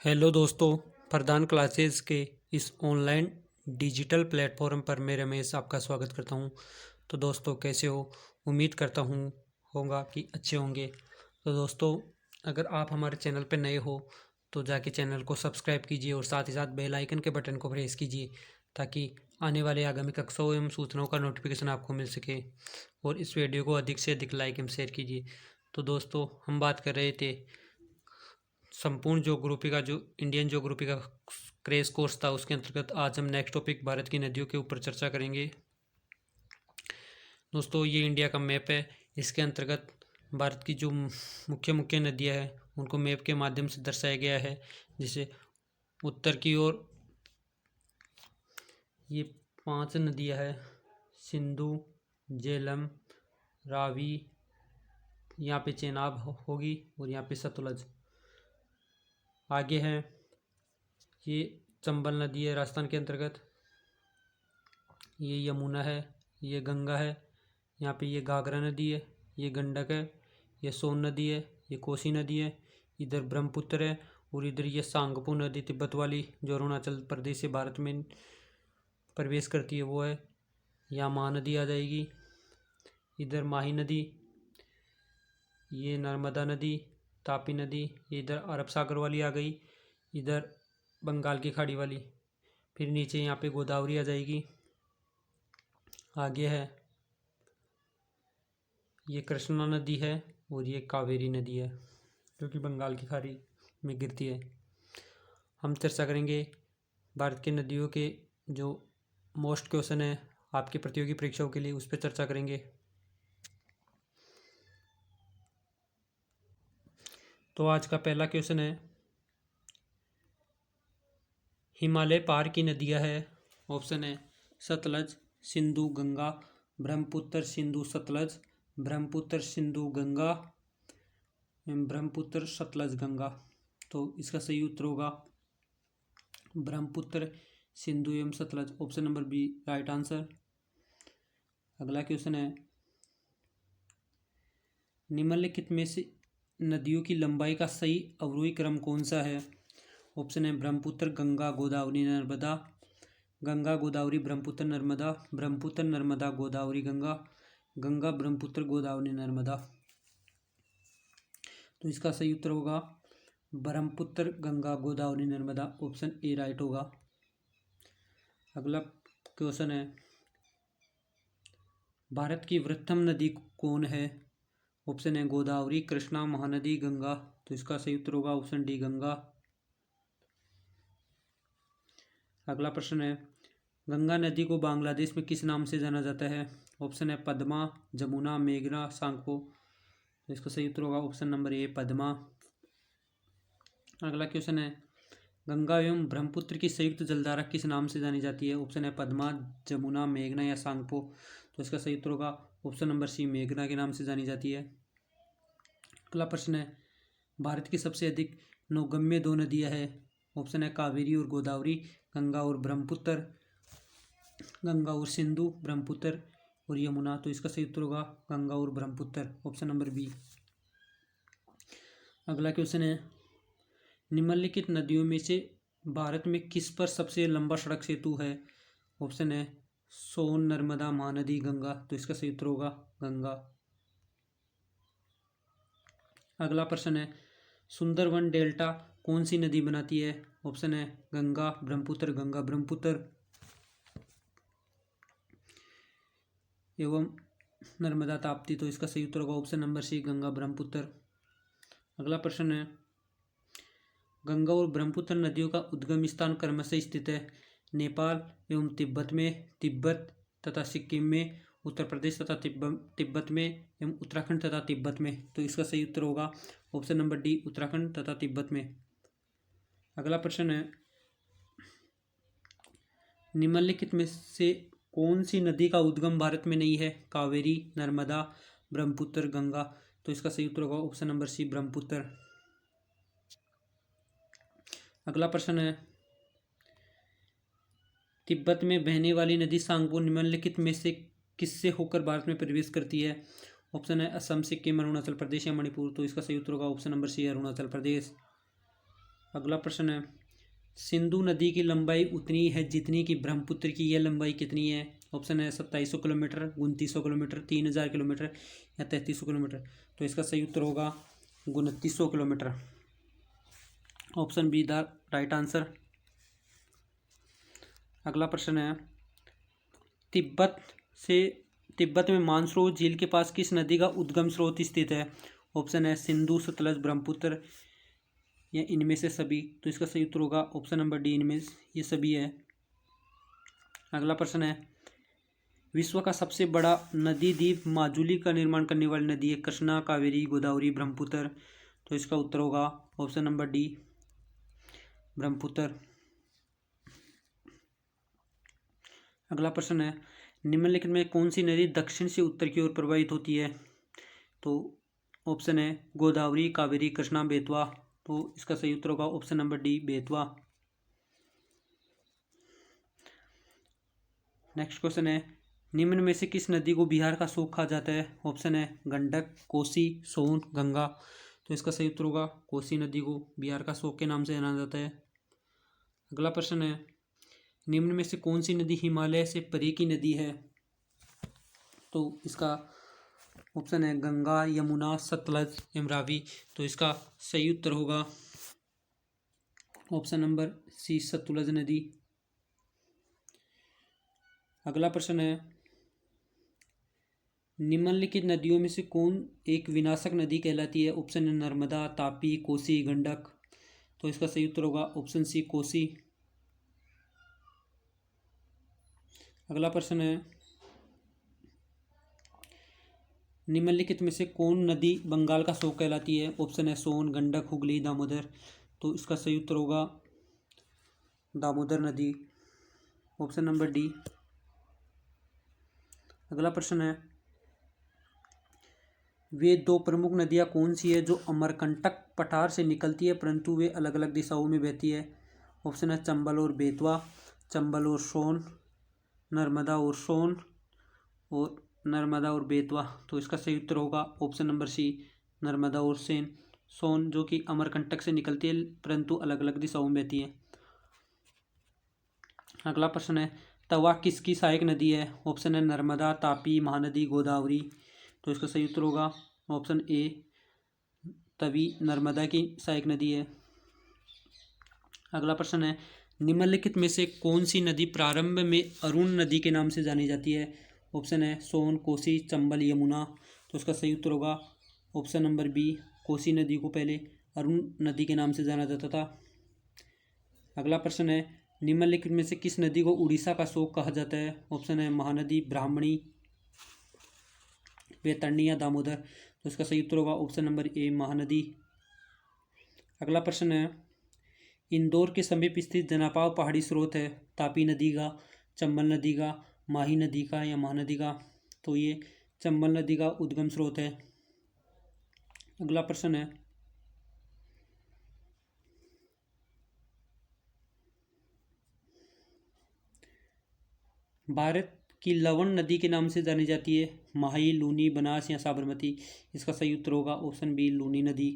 Hello दोस्तों, प्रधान classes के इस ऑनलाइन डिजिटल प्लेटफॉर्म पर मैं रमेश आपका स्वागत करता हूं। तो दोस्तों, कैसे हो? उम्मीद करता हूं होगा कि अच्छे होंगे। तो दोस्तों, अगर आप हमारे चैनल पर नए हो तो जाके चैनल को सब्सक्राइब कीजिए और साथ ही साथ बेल आइकन के बटन को प्रेस कीजिए ताकि आने वाले आगामी कक्षाओं एवं सूचनाओं का नोटिफिकेशन आपको मिल सके। और इस वीडियो को अधिक से अधिक लाइक एवं शेयर कीजिए। तो दोस्तों, हम बात कर रहे थे संपूर्ण ज्योग्राफी का, जो इंडियन ज्योग्राफी का क्रेश कोर्स था, उसके अंतर्गत आज हम नेक्स्ट टॉपिक भारत की नदियों के ऊपर चर्चा करेंगे। दोस्तों, ये इंडिया का मैप है। इसके अंतर्गत भारत की जो मुख्य मुख्य नदियां हैं उनको मैप के माध्यम से दर्शाया गया है। जिसे उत्तर की ओर ये 5 नदियां हैं: सिंधु, झेलम, रावी, यहाँ पे चेनाब होगी और यहाँ पे सतलज। आगे है ये चंबल नदी है राजस्थान के अंतर्गत, ये यमुना है, ये गंगा है, यहाँ पे ये घाघरा नदी है, ये गंडक है, ये सोन नदी है, ये कोसी नदी है, इधर ब्रह्मपुत्र है और इधर ये सांगपो नदी तिब्बत वाली, जो अरुणाचल प्रदेश से भारत में प्रवेश करती है, वो है। यहाँ महानदी आ जाएगी, इधर माही नदी, ये नर्मदा नदी, तापी नदी, ये इधर अरब सागर वाली आ गई, इधर बंगाल की खाड़ी वाली। फिर नीचे यहाँ पे गोदावरी आ जाएगी। आगे है ये कृष्णा नदी है और ये कावेरी नदी है, जो कि बंगाल की खाड़ी में गिरती है। हम चर्चा करेंगे भारत की नदियों के जो मोस्ट क्वेश्चन है आपकी प्रतियोगी परीक्षाओं के लिए, उस पर चर्चा करेंगे। तो आज का पहला क्वेश्चन है, हिमालय पार की नदियां है। ऑप्शन है सतलज, सिंधु, गंगा, ब्रह्मपुत्र, सिंधु, सतलज, ब्रह्मपुत्र, सिंधु, गंगा, ब्रह्मपुत्र, सतलज, गंगा। तो इसका सही उत्तर होगा ब्रह्मपुत्र, सिंधु एवं Sutlej. Option number B right answer. अगला क्वेश्चन है, निम्नलिखित में से नदियों की लंबाई का सही अवरोही क्रम कौन सा है? ऑप्शन है ब्रह्मपुत्र, गंगा, गोदावरी, नर्मदा, गंगा, गोदावरी, ब्रह्मपुत्र, नर्मदा, ब्रह्मपुत्र, नर्मदा, गोदावरी, गंगा, गंगा, ब्रह्मपुत्र, गोदावरी, नर्मदा। तो इसका सही उत्तर होगा Brahmaputra, Ganga, Godavari, Narmada. Option A right होगा। अगला क्वेश्चन है, भारत की वृहत्तम नदी कौन है? ऑप्शन है गोदावरी, कृष्णा, महानदी, गंगा। तो इसका सही उत्तर होगा ऑप्शन डी गंगा। अगला प्रश्न है, गंगा नदी को बांग्लादेश में किस नाम से जाना जाता है? ऑप्शन है पद्मा, जमुना, मेघना, सांगपो। तो इसका सही उत्तर होगा ऑप्शन नंबर ए पद्मा। अगला क्वेश्चन है, गंगा एवं ब्रह्मपुत्र की संयुक्त जलधारा किस नाम से जानी जाती है? ऑप्शन है पद्मा, जमुना, मेघना या सांगपो। तो इसका सही उत्तर होगा ऑप्शन नंबर सी मेघना के नाम से जानी जाती है। अगला प्रश्न है, भारत की सबसे अधिक नौगम्य 2 नदियां हैं। ऑप्शन है कावेरी और गोदावरी, गंगा और ब्रह्मपुत्र, गंगा और सिंधु, ब्रह्मपुत्र और यमुना। तो इसका सही उत्तर होगा गंगा और ब्रह्मपुत्र। Option number B. अगला क्वेश्चन है, निम्नलिखित नदियों में से भारत में किस पर सबसे लंबा सड़क सेतु है? ऑप्शन है सोन, नर्मदा, महानदी, गंगा। तो इसका सही उत्तर होगा गंगा। अगला प्रश्न है, सुंदरवन डेल्टा कौन सी नदी बनाती है? ऑप्शन है गंगा, ब्रह्मपुत्र, गंगा, ब्रह्मपुत्र एवं नर्मदा, ताप्ती। तो इसका सही उत्तर होगा option number C Ganga, Brahmaputra. अगला प्रश्न है, गंगा और ब्रह्मपुत्र नदियों का उद्गम स्थान क्रमशः स्थित है नेपाल एवं तिब्बत में, तिब्बत तथा सिक्किम में, उत्तर प्रदेश तथा तिब्बत में एवं उत्तराखंड तथा तिब्बत में। तो इसका सही उत्तर होगा ऑप्शन नंबर डी उत्तराखंड तथा तिब्बत में। अगला प्रश्न है, निम्नलिखित में से कौन सी नदी का उद्गम भारत में नहीं है? कावेरी, नर्मदा, ब्रह्मपुत्र, गंगा। तो इसका सही उत्तर होगा ऑप्शन नंबर सी ब्रह्मपुत्र। अगला प्रश्न है, तिब्बत में बहने वाली नदी सांगपो निम्नलिखित में से किससे होकर भारत में प्रवेश करती है? ऑप्शन है असम, सिक्किम, अरुणाचल प्रदेश या मणिपुर। तो इसका सही उत्तर होगा ऑप्शन नंबर सी अरुणाचल प्रदेश। अगला प्रश्न है, सिंधु नदी की लंबाई उतनी है जितनी कि ब्रह्मपुत्र की यह लंबाई कितनी है? ऑप्शन है 2700 किलोमीटर, 2900 किलोमीटर, 3000 किलोमीटर या 3300 किलोमीटर। तो इसका सही उत्तर होगा 2900 kilometre. Option be the right answer. अगला प्रश्न है, तिब्बत में मानसरोवर झील के पास किस नदी का उद्गम स्रोत स्थित है? ऑप्शन है सिंधु, सतलज, ब्रह्मपुत्र या इनमें से सभी। तो इसका सही उत्तर होगा ऑप्शन नंबर डी, इनमें ये सभी है। अगला प्रश्न है, विश्व का सबसे बड़ा नदी द्वीप माजुली का निर्माण करने वाली नदी है कृष्णा, कावेरी, गोदावरी, ब्रह्मपुत्र। तो इसका उत्तर होगा ऑप्शन नंबर डी, ब्रह्मपुत्र। अगला प्रश्न है, निम्नलिखित में कौन सी नदी दक्षिण से उत्तर की ओर प्रवाहित होती है? तो ऑप्शन है गोदावरी, कावेरी, कृष्णा, बेतवा। तो इसका सही उत्तर होगा option number D, Betwa. Next question है, निम्न में से किस नदी को बिहार का शोक कहा जाता है? ऑप्शन है गंडक, कोसी, सोन, गंगा। तो इसका सही उत्तर होगा कोसी नदी को बिहार का शोक के नाम से जाना जाता है। अगला प्रश्न है, निम्न में से कौन सी नदी हिमालय से परे की नदी है? तो इसका ऑप्शन है गंगा, यमुना, सतलज एवं रावी। तो इसका सही उत्तर होगा ऑप्शन नंबर सी, सतलज नदी। अगला प्रश्न है, निम्नलिखित नदियों में से कौन एक विनाशक नदी कहलाती है? ऑप्शन है नर्मदा, तापी, कोसी, गंडक। तो इसका सही उत्तर होगा ऑप्शन सी, कोसी। अगला प्रश्न है, निम्नलिखित में से कौन नदी बंगाल का शोक कहलाती है? ऑप्शन है सोन, गंडक, हुगली, दामोदर। तो इसका सही उत्तर होगा दामोदर नदी, ऑप्शन नंबर डी। अगला प्रश्न है, वे दो प्रमुख नदियां कौन सी है जो अमरकंटक पठार से निकलती है परंतु वे अलग अलग दिशाओं में बहती है? ऑप्शन है चंबल और बेतवा, चंबल और सोन, नर्मदा और सोन और नर्मदा और बेतवा। तो इसका सही उत्तर होगा ऑप्शन नंबर सी, नर्मदा और सोन, जो कि अमरकंटक से निकलती है परंतु अलग अलग दिशाओं में बहती है। अगला प्रश्न है, तवा किसकी सहायक नदी है? ऑप्शन है नर्मदा, तापी, महानदी, गोदावरी। तो इसका सही उत्तर होगा ऑप्शन ए, तवी नर्मदा की सहायक नदी है। अगला प्रश्न है, निम्नलिखित में से कौन सी नदी प्रारंभ में अरुण नदी के नाम से जानी जाती है? ऑप्शन है सोन, कोसी, चंबल, यमुना। तो इसका सही उत्तर होगा ऑप्शन नंबर बी, कोसी नदी को पहले अरुण नदी के नाम से जाना जाता था। अगला प्रश्न है, निम्नलिखित में से किस नदी को उड़ीसा का शोक कहा जाता है? ऑप्शन है महानदी, ब्राह्मणी, वैतरणी या दामोदर। तो इसका सही उत्तर होगा ऑप्शन नंबर ए, महानदी। अगला प्रश्न है, इंदौर के समीप स्थित जनापाव पहाड़ी स्रोत है तापी नदी का, चंबल नदी का, माही नदी का या महानदी का? तो ये चंबल नदी का उद्गम स्रोत है। अगला प्रश्न है, भारत की लवण नदी के नाम से जानी जाती है माही, लूनी, बनास या साबरमती? इसका सही उत्तर होगा ऑप्शन बी, लूनी नदी।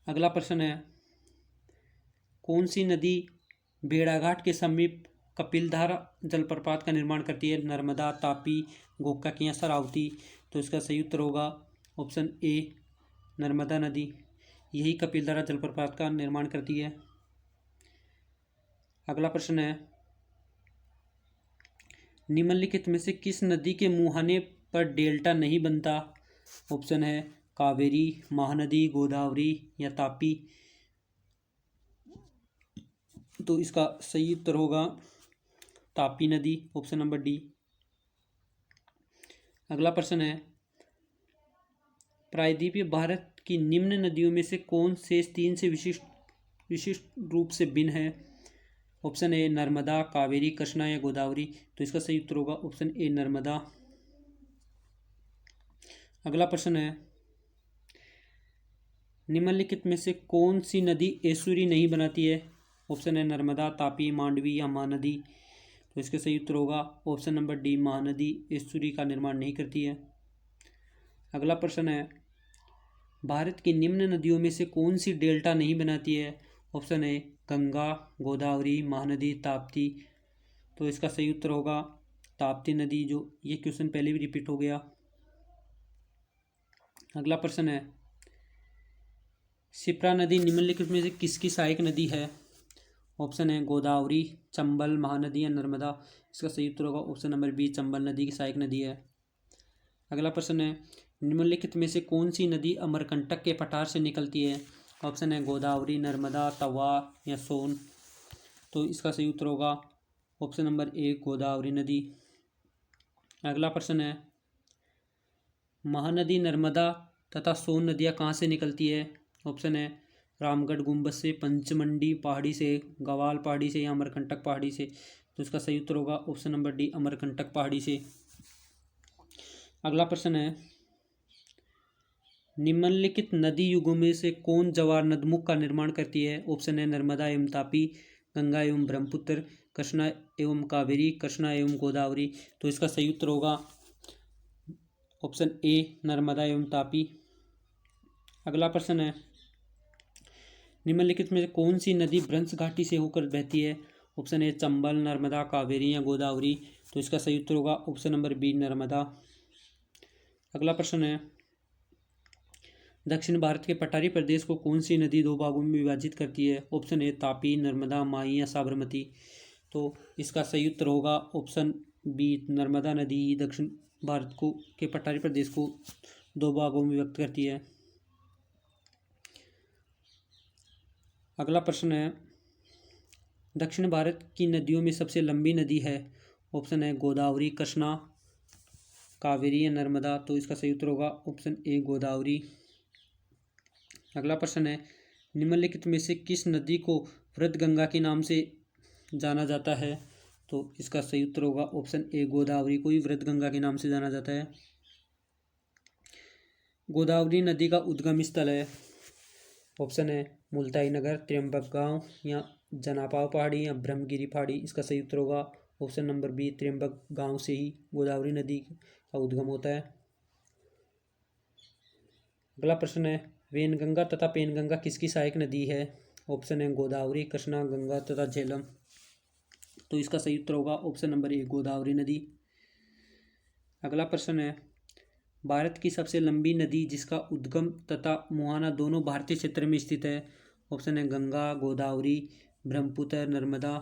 अगला प्रश्न है, कौन सी नदी भेड़ाघाट के समीप कपिलधारा जलप्रपात का निर्माण करती है? नर्मदा, तापी, गोकाक या शरावती? तो इसका सही उत्तर होगा ऑप्शन ए, नर्मदा नदी। यही कपिलधारा जलप्रपात का निर्माण करती है। अगला प्रश्न है, निम्नलिखित में से किस नदी के मुहाने पर डेल्टा नहीं बनता? ऑप्शन है कावेरी, महानदी, गोदावरी या तापी। तो इसका सही उत्तर होगा तापी नदी, ऑप्शन नंबर डी। अगला प्रश्न है, प्रायद्वीपीय भारत की निम्न नदियों में से कौन शेष तीन से विशिष्ट रूप से भिन्न है? ऑप्शन ए नर्मदा, कावेरी, कृष्णा या गोदावरी? तो इसका सही उत्तर होगा ऑप्शन ए, नर्मदा। अगला प्रश्न है, निम्नलिखित में से कौन सी नदी एस्चुरी नहीं बनाती है? ऑप्शन है नर्मदा, तापी, मांडवी या महानदी? तो इसका सही उत्तर होगा option number D, Mahanadi estuary का निर्माण नहीं करती है। अगला प्रश्न है, भारत की निम्न नदियों में से कौन सी डेल्टा नहीं बनाती है? ऑप्शन है गंगा, गोदावरी, महानदी, ताप्ती। तो इसका सही उत्तर होगा ताप्ती नदी। जो ये क्वेश्चन पहले भी रिपीट हो गया। अगला प्रश्न है, शिप्रा नदी निम्नलिखित में से किसकी सहायक नदी है? ऑप्शन है गोदावरी, चंबल, महानदी या नर्मदा। इसका सही उत्तर होगा ऑप्शन नंबर बी, चंबल नदी की सहायक नदी है। अगला प्रश्न है, निम्नलिखित में से कौन सी नदी अमरकंटक के पठार से निकलती है? ऑप्शन है गोदावरी, नर्मदा, तवा या सोन। तो इसका सही उत्तर होगा ऑप्शन नंबर ए, गोदावरी नदी। अगला प्रश्न है, महानदी, नर्मदा तथा सोन नदियाँ कहाँ से निकलती है? ऑप्शन है रामगढ़ गुम्बद से, पंचमंडी पहाड़ी से, गवाल पहाड़ी से या अमरकंटक पहाड़ी से। तो इसका सही उत्तर होगा ऑप्शन नंबर डी, अमरकंटक पहाड़ी से। अगला प्रश्न है, निम्नलिखित नदी युगों में से कौन जवार नदमुख का निर्माण करती है? ऑप्शन है नर्मदा एवं तापी, गंगा एवं ब्रह्मपुत्र, कृष्णा एवं कावेरी, कृष्णा एवं गोदावरी। तो इसका सही उत्तर होगा ऑप्शन ए, नर्मदा एवं तापी। अगला प्रश्न है, निम्नलिखित में कौन सी नदी भ्रंश घाटी से होकर बहती है? ऑप्शन ए चंबल, नर्मदा, कावेरी या गोदावरी। तो इसका सही उत्तर होगा ऑप्शन नंबर बी, नर्मदा। अगला प्रश्न है, दक्षिण भारत के पठारी प्रदेश को कौन सी नदी दो भागों में विभाजित करती है? ऑप्शन ए तापी, नर्मदा, माही या साबरमती। तो इसका सही उत्तर होगा ऑप्शन बी, नर्मदा नदी दक्षिण भारत को के पठारी प्रदेश को दो भागों में विभक्त करती है। अगला प्रश्न है, दक्षिण भारत की नदियों में सबसे लंबी नदी है? ऑप्शन है गोदावरी, कृष्णा, कावेरी या नर्मदा। तो इसका सही उत्तर होगा ऑप्शन ए, गोदावरी। अगला प्रश्न है, निम्नलिखित में से किस नदी को वृद्धगंगा के नाम से जाना जाता है? तो इसका सही उत्तर होगा ऑप्शन ए, गोदावरी को ही वृद्धगंगा के नाम से जाना जाता है। गोदावरी नदी का उद्गम स्थल है? ऑप्शन है मुल्ताई नगर, त्र्यंबक गांव या जनापाव पहाड़ी या ब्रह्मगिरी पहाड़ी। इसका सही उत्तर होगा ऑप्शन नंबर बी, त्र्यंबक गांव से ही गोदावरी नदी का उद्गम होता है। अगला प्रश्न है, वेनगंगा तथा पेनगंगा किसकी सहायक नदी है? ऑप्शन है गोदावरी, कृष्णा, गंगा तथा झेलम। तो इसका सही उत्तर होगा ऑप्शन नंबर ए, गोदावरी नदी। अगला प्रश्न है, भारत की सबसे लंबी नदी जिसका उद्गम तथा मुहाना दोनों भारतीय क्षेत्र में स्थित है? ऑप्शन है गंगा, गोदावरी, ब्रह्मपुत्र, नर्मदा।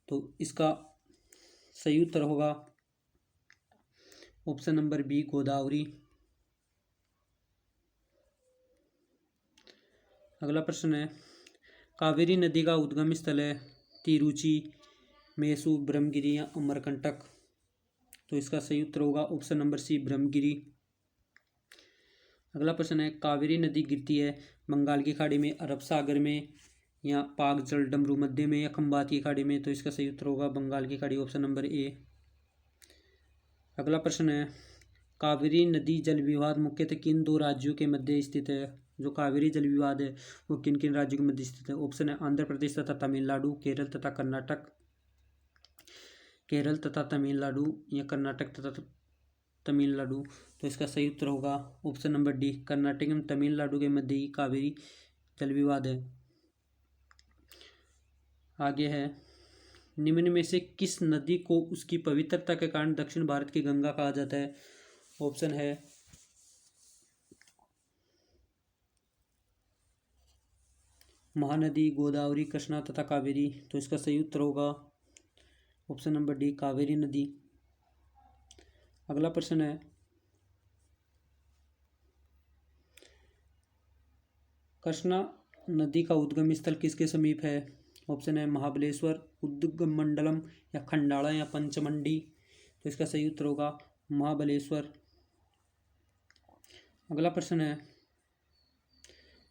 तो इसका सही उत्तर होगा ऑप्शन नंबर बी, गोदावरी। अगला प्रश्न है, कावेरी नदी का उद्गम स्थल है? तिरुचि, मैसूर, ब्रह्मगिरी या अमरकंटक। तो इसका सही उत्तर होगा ऑप्शन नंबर सी, ब्रह्मगिरी। अगला प्रश्न है, कावेरी नदी गिरती है बंगाल की खाड़ी में, अरब सागर में या पाक जल डमरू मध्य में या खंबात की खाड़ी में। तो इसका सही उत्तर होगा बंगाल की खाड़ी, ऑप्शन नंबर ए। अगला प्रश्न है, कावेरी नदी जल विवाद मुख्यतः किन दो राज्यों के मध्य स्थित है? जो कावेरी जल विवाद है वो किन किन राज्यों के मध्य स्थित है? ऑप्शन है आंध्र प्रदेश तथा तमिलनाडु, केरल तथा कर्नाटक, केरल तथा तमिलनाडु या कर्नाटक तथा तमिलनाडु। तो इसका सही उत्तर होगा ऑप्शन नंबर डी, कर्नाटक एवं तमिलनाडु के मध्य ही कावेरी जल विवाद है। आगे है, निम्न में से किस नदी को उसकी पवित्रता के कारण दक्षिण भारत की गंगा कहा जाता है? ऑप्शन है महानदी, गोदावरी, कृष्णा तथा कावेरी। तो इसका सही उत्तर होगा ऑप्शन नंबर डी, कावेरी नदी। अगला प्रश्न है, कृष्णा नदी का उद्गम स्थल किसके समीप है? ऑप्शन है महाबलेश्वर, उद्गम मंडलम या खंडाला या पंचमंडी। तो इसका सही उत्तर होगा महाबलेश्वर। अगला प्रश्न है,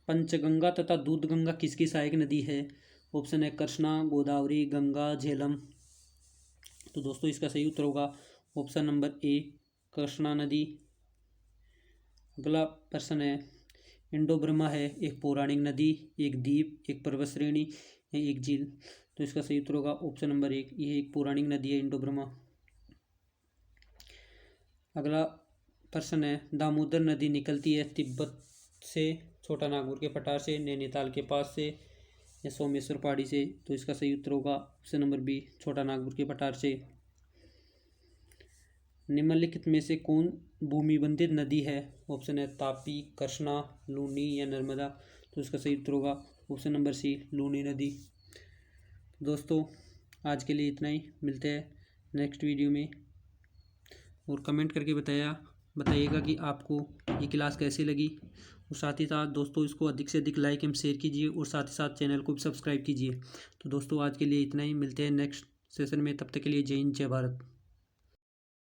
पंचगंगा तथा दूधगंगा किसकी सहायक नदी है? ऑप्शन है कृष्णा, गोदावरी, गंगा, झेलम। तो दोस्तों इसका सही उत्तर होगा ऑप्शन नंबर ए, कृष्णा नदी। अगला प्रश्न है, इंडो ब्रह्मा है एक पौराणिक नदी, एक द्वीप, एक पर्वत श्रेणी या एक झील। तो इसका सही उत्तर होगा ऑप्शन नंबर एक, ये एक पौराणिक नदी है इंडो ब्रह्मा। अगला प्रश्न है, दामोदर नदी निकलती है तिब्बत से छोटा नागपुर के पठार से, नैनीताल के पास से या सोमेश्वर पहाड़ी से, तो इसका सही उत्तर होगा ऑप्शन नंबर बी, छोटा नागपुर के पठार से। निम्नलिखित में से कौन भूमि बंधित नदी है? ऑप्शन है तापी, कृष्णा, लूनी या नर्मदा, तो इसका सही उत्तर होगा ऑप्शन नंबर सी, लूनी नदी। दोस्तों आज के लिए इतना ही, मिलते हैं नेक्स्ट वीडियो में। और कमेंट करके बताइएगा कि आपको ये क्लास कैसी लगी, और साथ ही साथ दोस्तों इसको अधिक से अधिक लाइक एवं शेयर कीजिए, और साथ ही साथ चैनल को भी सब्सक्राइब कीजिए। तो दोस्तों आज के लिए इतना ही, मिलते हैं नेक्स्ट सेशन में, तब तक के लिए जय हिंद जय भारत।